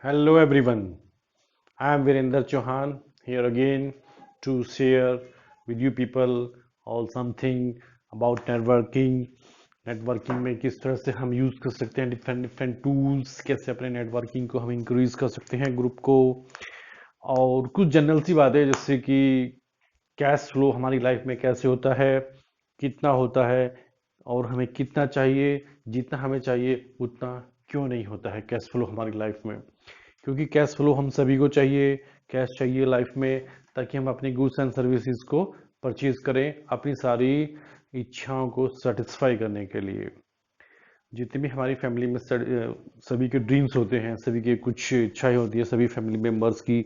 Hello everyone, I am Virender Chauhan here again to share with you people all something about networking. Networking में किस तरह से हम use कर सकते हैं डिफरेंट डिफरेंट टूल्स, कैसे अपने नेटवर्किंग को हम इंक्रीज कर सकते हैं ग्रुप को, और कुछ जनरल सी बातें जैसे कि कैश फ्लो हमारी लाइफ में कैसे होता है, कितना होता है और हमें कितना चाहिए, जितना हमें चाहिए उतना क्यों नहीं होता है कैश फ्लो हमारी लाइफ में। क्योंकि कैश फ्लो हम सभी को चाहिए, कैश चाहिए लाइफ में ताकि हम अपनी गुड्स एंड सर्विसेज को परचेज करें अपनी सारी इच्छाओं को सेटिस्फाई करने के लिए। जितनी भी हमारी फैमिली में सभी के ड्रीम्स होते हैं, सभी के कुछ इच्छाएं होती है सभी फैमिली मेम्बर्स की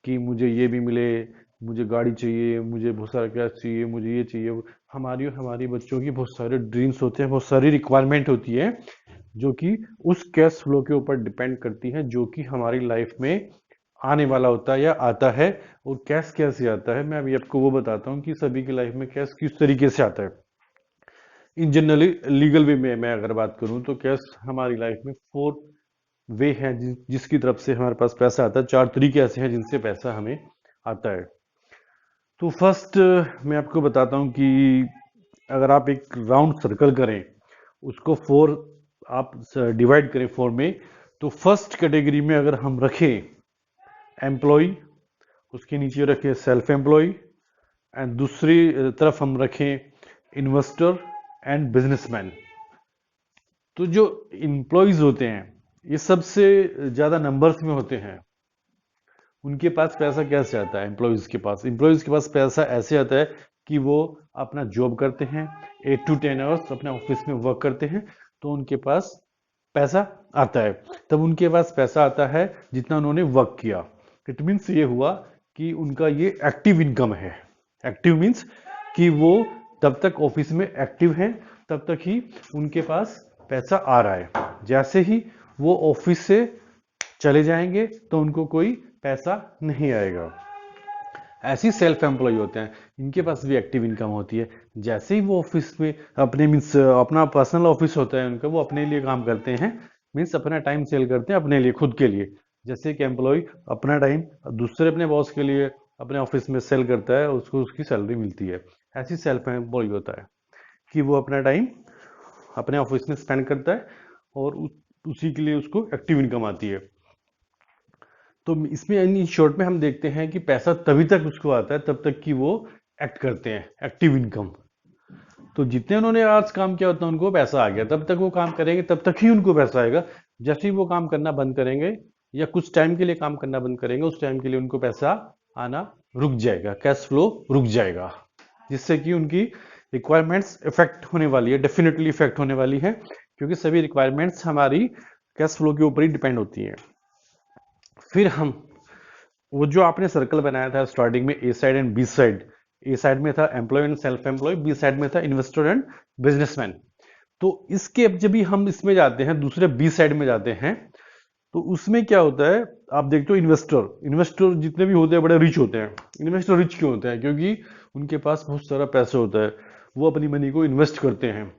कि मुझे ये भी मिले, मुझे गाड़ी चाहिए, मुझे बहुत सारा कैश चाहिए, मुझे ये चाहिए। हमारी और हमारी बच्चों की बहुत सारे ड्रीम्स होते हैं, बहुत सारी रिक्वायरमेंट होती है जो कि उस कैश फ्लो के ऊपर डिपेंड करती है जो कि हमारी लाइफ में आने वाला होता है या आता है। और कैश कैसे आता है मैं अभी आपको वो बताता हूँ कि सभी की लाइफ में कैश किस तरीके से आता है। इन जनरली लीगल वे में मैं अगर बात करूं तो कैश हमारी लाइफ में फोर वे है जिसकी तरफ से हमारे पास पैसा आता है। चार तरीके ऐसे हैं जिनसे पैसा हमें आता है। तो फर्स्ट मैं आपको बताता हूं कि अगर आप एक राउंड सर्कल करें, उसको फोर आप डिवाइड करें फोर में, तो फर्स्ट कैटेगरी में अगर हम रखें एम्प्लॉय, उसके नीचे रखें सेल्फ एम्प्लॉय, एंड दूसरी तरफ हम रखें इन्वेस्टर एंड बिजनेसमैन। तो जो एम्प्लॉयज होते हैं ये सबसे ज्यादा नंबर्स में होते हैं। उनके पास पैसा कैसे आता है? एम्प्लॉयज के पास पैसा ऐसे आता है कि वो अपना जॉब करते हैं, 8 to 10 आवर्स अपने ऑफिस में वर्क करते हैं, तो उनके पास पैसा आता है। तब उनके पास पैसा आता है जितना उन्होंने वर्क किया। इट मीन्स ये हुआ कि उनका ये एक्टिव इनकम है। एक्टिव मीन्स कि वो तब तक ऑफिस में एक्टिव हैं, तब तक ही उनके पास पैसा आ रहा है। जैसे ही वो ऑफिस से चले जाएंगे तो उनको कोई पैसा नहीं आएगा। ऐसे ही सेल्फ एम्प्लॉय होते हैं, इनके पास भी एक्टिव इनकम होती है। जैसे ही वो ऑफिस में अपने मीन्स अपना पर्सनल ऑफिस होता है उनका, वो अपने लिए काम करते हैं, मीन्स अपना टाइम सेल करते हैं अपने लिए, खुद के लिए। जैसे कि एम्प्लॉय अपना टाइम दूसरे अपने बॉस के लिए अपने ऑफिस में सेल करता है, उसको उसकी सैलरी मिलती है। ऐसी सेल्फ एम्प्लॉय होता है कि वो अपना टाइम अपने ऑफिस में स्पेंड करता है और उसी के लिए उसको एक्टिव इनकम आती है। तो इसमें इन शॉर्ट में हम देखते हैं कि पैसा तभी तक उसको आता है तब तक कि वो एक्ट करते हैं, एक्टिव इनकम। तो जितने उन्होंने आज काम किया उतना उनको पैसा आ गया, तब तक वो काम करेंगे तब तक ही उनको पैसा आएगा। जैसे ही वो काम करना बंद करेंगे या कुछ टाइम के लिए काम करना बंद करेंगे, उस टाइम के लिए उनको पैसा आना रुक जाएगा, कैश फ्लो रुक जाएगा, जिससे कि उनकी रिक्वायरमेंट्स इफेक्ट होने वाली है, डेफिनेटली इफेक्ट होने वाली है, क्योंकि सभी रिक्वायरमेंट्स हमारी कैश फ्लो के ऊपर ही डिपेंड होती हैं। फिर हम वो जो आपने सर्कल बनाया था स्टार्टिंग में, A side and B side, A side में था employ and self employ, B side में था इन्वेस्टर एंड बिजनेसमैन। तो इसके अब जब भी हम इसमें जाते हैं, दूसरे बी साइड में जाते हैं, तो उसमें क्या होता है? आप देखते हो इन्वेस्टर, इन्वेस्टर जितने भी होते हैं बड़े रिच होते हैं। इन्वेस्टर रिच क्यों होते हैं? क्योंकि उनके पास बहुत सारा पैसा होता है, वो अपनी मनी को इन्वेस्ट करते हैं।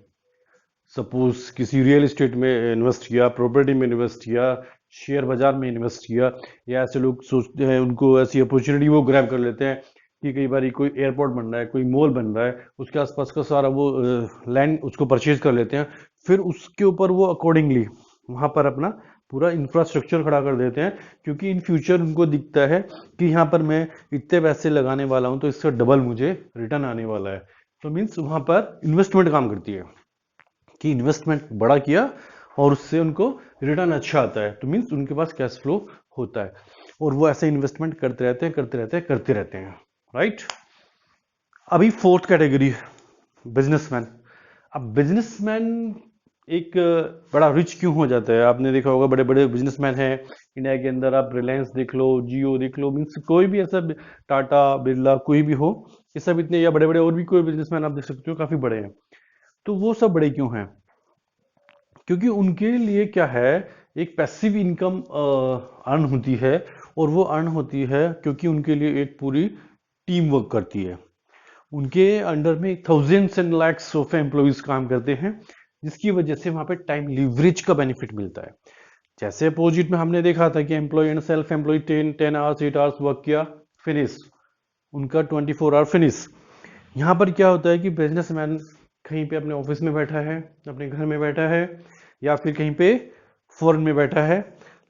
सपोज किसी रियल एस्टेट में इन्वेस्ट किया, प्रॉपर्टी में इन्वेस्ट किया, शेयर बाजार में इन्वेस्ट किया, या ऐसे लोग सोचते हैं, उनको ऐसी अपॉर्चुनिटी वो ग्रैब कर लेते हैं कि कई बार कोई एयरपोर्ट बन रहा है, कोई मॉल बन रहा है, उसके आसपास का सारा वो लैंड उसको परचेज कर लेते हैं। फिर उसके ऊपर वो अकॉर्डिंगली वहां पर अपना पूरा इंफ्रास्ट्रक्चर खड़ा कर देते हैं, क्योंकि इन फ्यूचर उनको दिखता है कि यहाँ पर मैं इतने पैसे लगाने वाला हूँ तो इससे डबल मुझे रिटर्न आने वाला है। तो मीन्स वहां पर इन्वेस्टमेंट काम करती है कि इन्वेस्टमेंट बड़ा किया और उससे उनको रिटर्न अच्छा आता है, तो मीन्स उनके पास कैश फ्लो होता है, और वो ऐसे इन्वेस्टमेंट करते रहते हैं, करते रहते हैं, करते रहते हैं। राइट। अभी फोर्थ कैटेगरी, बिजनेसमैन। अब बिजनेसमैन एक बड़ा रिच क्यों हो जाता है? आपने देखा होगा बड़े बड़े बिजनेसमैन हैं इंडिया के अंदर, आप रिलायंस देख लो, जियो देख लो, मीन्स कोई भी ऐसा, टाटा बिरला कोई भी हो, ये सब इतने, या बड़े बड़े और भी कोई बिजनेसमैन आप देख सकते हो काफी बड़े हैं। तो वो सब बड़े क्यों हैं? क्योंकि उनके लिए क्या है, एक पैसिव इनकम अर्न होती है, और वो अर्न होती है क्योंकि उनके लिए एक पूरी टीम वर्क करती है। उनके अंडर में thousands and lakhs of employees काम करते हैं, जिसकी वजह से वहां पे टाइम लीवरेज का बेनिफिट मिलता है। जैसे अपोजिट में हमने देखा था कि employ and self employ 10 hours 8 hours work किया, फिनिश, उनका 24 आवर फिनिश। यहाँ पर क्या होता है कि बिजनेसमैन कहीं पे अपने ऑफिस में बैठा है, अपने घर में बैठा है, या फिर कहीं पे फॉरेन में बैठा है,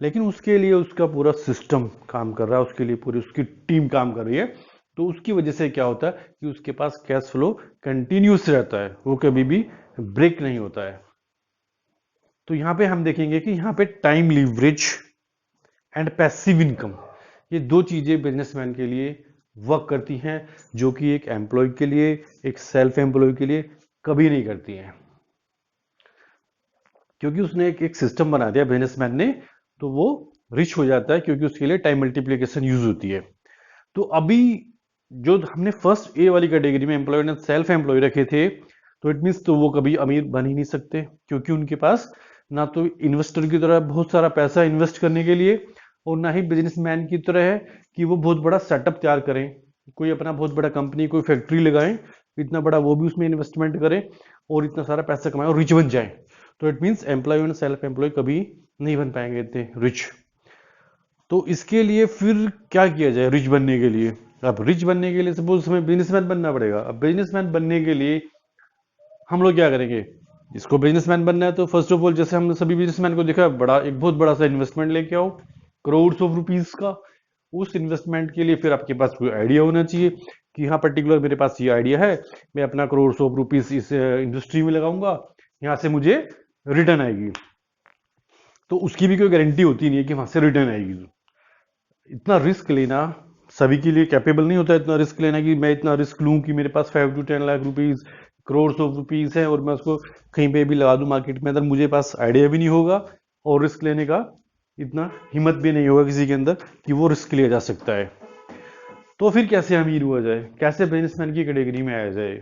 लेकिन उसके लिए उसका पूरा सिस्टम काम कर रहा है, उसके लिए पूरी उसकी टीम काम कर रही है। तो उसकी वजह से क्या होता है कि उसके पास कैश फ्लो कंटिन्यूस रहता है, वो कभी भी ब्रेक नहीं होता है। तो यहाँ पे हम देखेंगे कि यहाँ पे time leverage and passive income, ये दो चीजें बिजनेसमैन के लिए वर्क करती हैं, जो कि एक एम्प्लॉय के लिए, एक सेल्फ एम्प्लॉय के लिए कभी नहीं करती हैं, क्योंकि उसने एक सिस्टम बना दिया बिजनेसमैन ने, तो वो रिच हो जाता है, क्योंकि उसके लिए टाइम मल्टीप्लिकेशन यूज होती है। तो अभी जो हमने फर्स्ट ए वाली कैटेगरी में एम्प्लॉय एंड सेल्फ एम्प्लॉय रखे थे, तो इट मीन्स तो वो कभी अमीर बन ही नहीं सकते, क्योंकि उनके पास ना तो इन्वेस्टर की तरह बहुत सारा पैसा इन्वेस्ट करने के लिए, और ना ही बिजनेसमैन की तरह है कि वो बहुत बड़ा सेटअप तैयार करें, कोई अपना बहुत बड़ा कंपनी, कोई फैक्ट्री लगाएं, इतना बड़ा वो भी उसमें इन्वेस्टमेंट करें और इतना सारा पैसा कमाएं और रिच बन जाए। तो it means employ and self employ कभी नहीं बन पाएंगे इतने रिच। तो इसके लिए फिर क्या किया जाए रिच बनने के लिए? अब रिच बनने के लिए सपोज हमें बिजनेसमैन बनना पड़ेगा। अब बिजनेसमैन बनने के लिए हम लोग क्या करेंगे? इसको बिजनेसमैन बनना है तो फर्स्ट ऑफ ऑल, जैसे हमने सभी बिजनेसमैन को देखा, एक बहुत बड़ा सा इन्वेस्टमेंट लेके आओ, करोड़ ऑफ रुपीज का। उस इन्वेस्टमेंट के लिए फिर आपके पास कोई आइडिया होना चाहिए कि हाँ पर्टिकुलर मेरे पास ये आइडिया है, मैं अपना करोड़ ऑफ रुपीज इस इंडस्ट्री में लगाऊंगा, यहाँ से मुझे रिटर्न आएगी। तो उसकी भी कोई गारंटी होती नहीं है कि वहां से रिटर्न आएगी। इतना रिस्क लेना सभी के लिए कैपेबल नहीं होता, इतना रिस्क लेना कि मैं इतना रिस्क लूं कि मेरे पास 5 to 10 lakh rupees, crore of rupees है और मैं उसको कहीं पे भी लगा दूं मार्केट में, अगर मुझे पास आइडिया भी नहीं होगा और रिस्क लेने का इतना हिम्मत भी नहीं होगा किसी के अंदर कि वो रिस्क लिया जा सकता है। तो फिर कैसे अमीर हुआ जाए, कैसे बिजनेसमैन की कैटेगरी में आया जाए?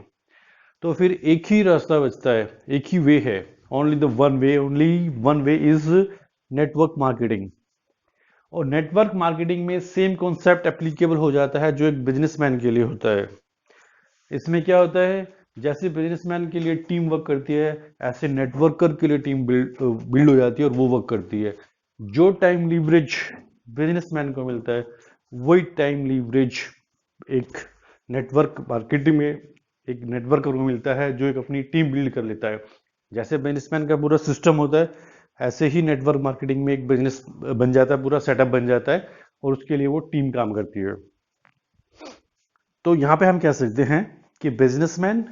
तो फिर एक ही रास्ता बचता है, एक ही वे है, only one way is network marketing. और नेटवर्क मार्केटिंग में सेम कॉन्सेप्ट एप्लीकेबल हो जाता है जो एक बिजनेसमैन के लिए होता है। इसमें क्या होता है, जैसे बिजनेसमैन के लिए टीम वर्क करती है, ऐसे नेटवर्कर के लिए टीम बिल्ड हो जाती है और वो वर्क करती है। जो टाइम लीवरेज बिजनेसमैन को मिलता है, वही टाइम लीवरेज एक नेटवर्क मार्केटिंग में एक नेटवर्कर को मिलता है, जो एक अपनी टीम बिल्ड कर लेता है। जैसे बिजनेसमैन का पूरा सिस्टम होता है, ऐसे ही नेटवर्क मार्केटिंग में एक बिजनेस बन जाता है, पूरा सेटअप बन जाता है, और उसके लिए वो टीम काम करती है। तो यहाँ पे हम कह सकते हैं कि बिजनेसमैन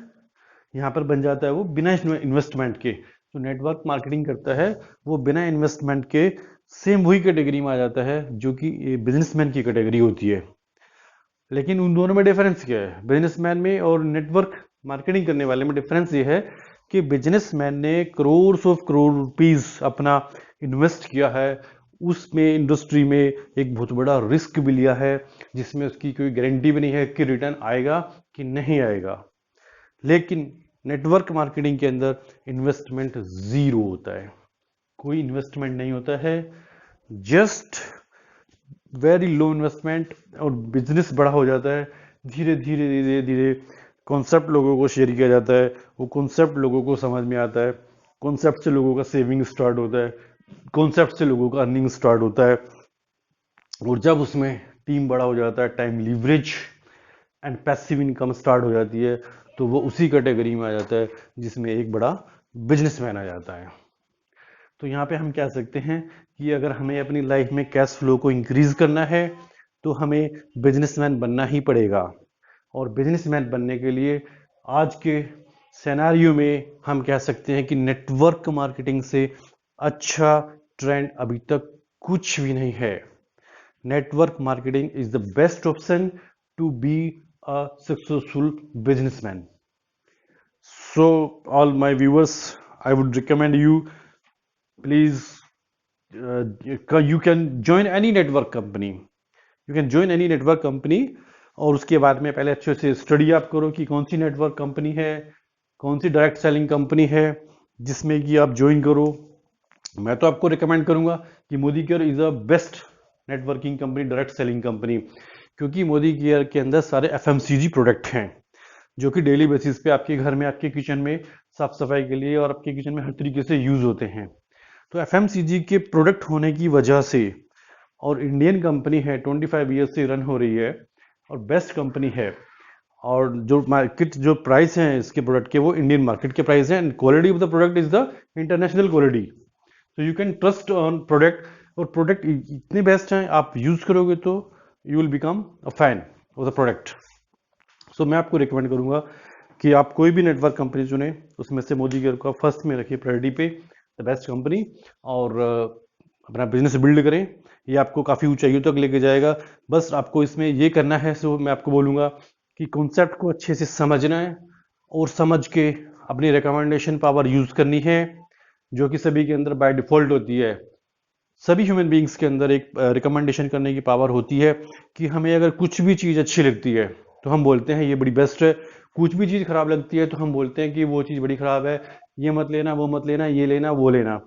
यहाँ पर बन जाता है वो बिना इन्वेस्टमेंट के। जो नेटवर्क मार्केटिंग करता है वो बिना इन्वेस्टमेंट के सेम वही कैटेगरी में आ जाता है जो कि बिजनेसमैन की कैटेगरी होती है। लेकिन उन दोनों में डिफरेंस क्या है? बिजनेसमैन में और नेटवर्क मार्केटिंग करने वाले में डिफरेंस ये है कि बिजनेसमैन ने करोड़ रुपीस अपना इन्वेस्ट किया है, उसमें इंडस्ट्री में एक बहुत बड़ा रिस्क भी लिया है, जिसमें उसकी कोई गारंटी भी नहीं है कि रिटर्न आएगा कि नहीं आएगा। लेकिन नेटवर्क मार्केटिंग के अंदर इन्वेस्टमेंट जीरो होता है, कोई इन्वेस्टमेंट नहीं होता है, जस्ट वेरी लो इन्वेस्टमेंट, और बिजनेस बड़ा हो जाता है। धीरे धीरे धीरे धीरे कॉन्सेप्ट लोगों को शेयर किया जाता है, वो कॉन्सेप्ट लोगों को समझ में आता है, कॉन्सेप्ट से लोगों का सेविंग स्टार्ट होता है, कॉन्सेप्ट से लोगों का अर्निंग स्टार्ट होता है। और जब उसमें टीम बड़ा हो जाता है, time leverage and passive income start हो जाती है, तो वो उसी कैटेगरी में आ जाता है जिसमें एक बड़ा बिजनेसमैन आ जाता है। तो यहाँ पे हम कह सकते हैं कि अगर हमें अपनी लाइफ में कैश फ्लो को इंक्रीज करना है तो हमें बिजनेसमैन बनना ही पड़ेगा। और बिजनेसमैन बनने के लिए आज के सिनेरियो में हम कह सकते हैं कि नेटवर्क मार्केटिंग से अच्छा ट्रेंड अभी तक कुछ भी नहीं है। Network marketing is the best option to be a successful businessman. So all my viewers, I would recommend you, please, you can join any network company. You can join any network company, और उसके बाद में पहले अच्छे से study आप करो कि कौन सी नेटवर्क कंपनी है, कौन सी डायरेक्ट सेलिंग कंपनी है जिसमें कि आप ज्वाइन करो। मैं तो आपको रिकमेंड करूंगा कि Modi care is a best networking company, direct selling company, क्योंकि मोदी केयर के अंदर सारे FMCG प्रोडक्ट हैं जो कि डेली बेसिस पे आपके घर में, आपके किचन में साफ सफाई के लिए और आपके किचन में हर तरीके से यूज होते हैं। तो एफएमसीजी के प्रोडक्ट होने की वजह से, और इंडियन कंपनी है, 25 ईयर्स से रन हो रही है और बेस्ट कंपनी है, और जो मार्केट जो प्राइस हैं इसके प्रोडक्ट के वो इंडियन मार्केट के प्राइस हैं, and quality of the product is the international quality. तो you can trust on product, और प्रोडक्ट इतने बेस्ट हैं, आप यूज करोगे तो you will become a fan of the product. So मैं आपको रिकमेंड करूंगा कि आप कोई भी नेटवर्क कंपनी चुने, उसमें से मोदी केयर को फर्स्ट में रखिए प्रायोरिटी पे, द बेस्ट कंपनी, और अपना बिजनेस बिल्ड करें। ये आपको काफ़ी ऊंचाइयों तक लेके जाएगा। बस आपको इसमें ये करना है, सो मैं आपको बोलूँगा कि कॉन्सेप्ट को अच्छे से समझना है और समझ के अपनी रिकमेंडेशन पावर यूज़ करनी है, जो कि सभी के अंदर बाय डिफ़ॉल्ट होती है। सभी ह्यूमन बीइंग्स के अंदर एक रिकमेंडेशन करने की पावर होती है कि हमें अगर कुछ भी चीज़ अच्छी लगती है तो हम बोलते हैं ये बड़ी बेस्ट है, कुछ भी चीज़ खराब लगती है तो हम बोलते हैं कि वो चीज़ बड़ी खराब है, ये मत लेना, वो मत लेना, ये लेना, वो लेना।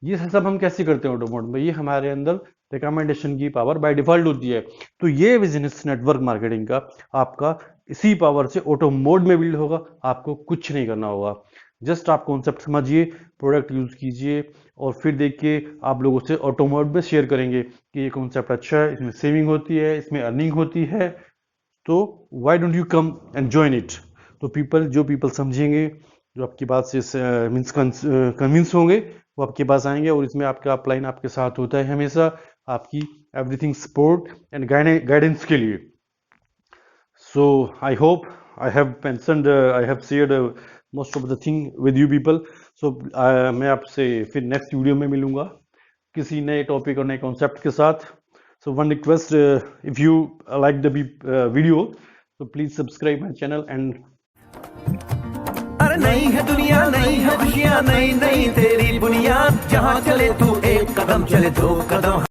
ये सब हम कैसे करते हैं ऑटोमोड में? ये हमारे अंदर रिकमेंडेशन की पावर बाय डिफॉल्ट होती है। तो ये बिजनेस नेटवर्क मार्केटिंग का आपका इसी पावर से ऑटो मोड में बिल्ड होगा, आपको कुछ नहीं करना होगा। जस्ट आप कॉन्सेप्ट समझिए, प्रोडक्ट यूज कीजिए, और फिर देखिए आप लोगों से ऑटो मोड में शेयर करेंगे कि ये कॉन्सेप्ट अच्छा है, इसमें सेविंग होती है, इसमें अर्निंग होती है, तो why don't you come and join it. तो जो पीपल समझेंगे, जो आपकी बात से मीन्स कन्विंस होंगे, वो आपके पास आएंगे, और इसमें आपका अपलाइन आपके साथ होता है हमेशा, आपकी एवरीथिंग सपोर्ट एंड गाइडेंस के लिए। So I hope I have mentioned, I have shared most of the thing with you people. So मैं आपसे फिर नेक्स्ट वीडियो में मिलूंगा किसी नए टॉपिक और नए कॉन्सेप्ट के साथ। So one request, if you like the video, so please subscribe my channel and अरे नई है दुनिया, नई है खुशियाँ, नई नई तेरी बुनियाद, जहाँ चले तू एक कदम चले दो कदम।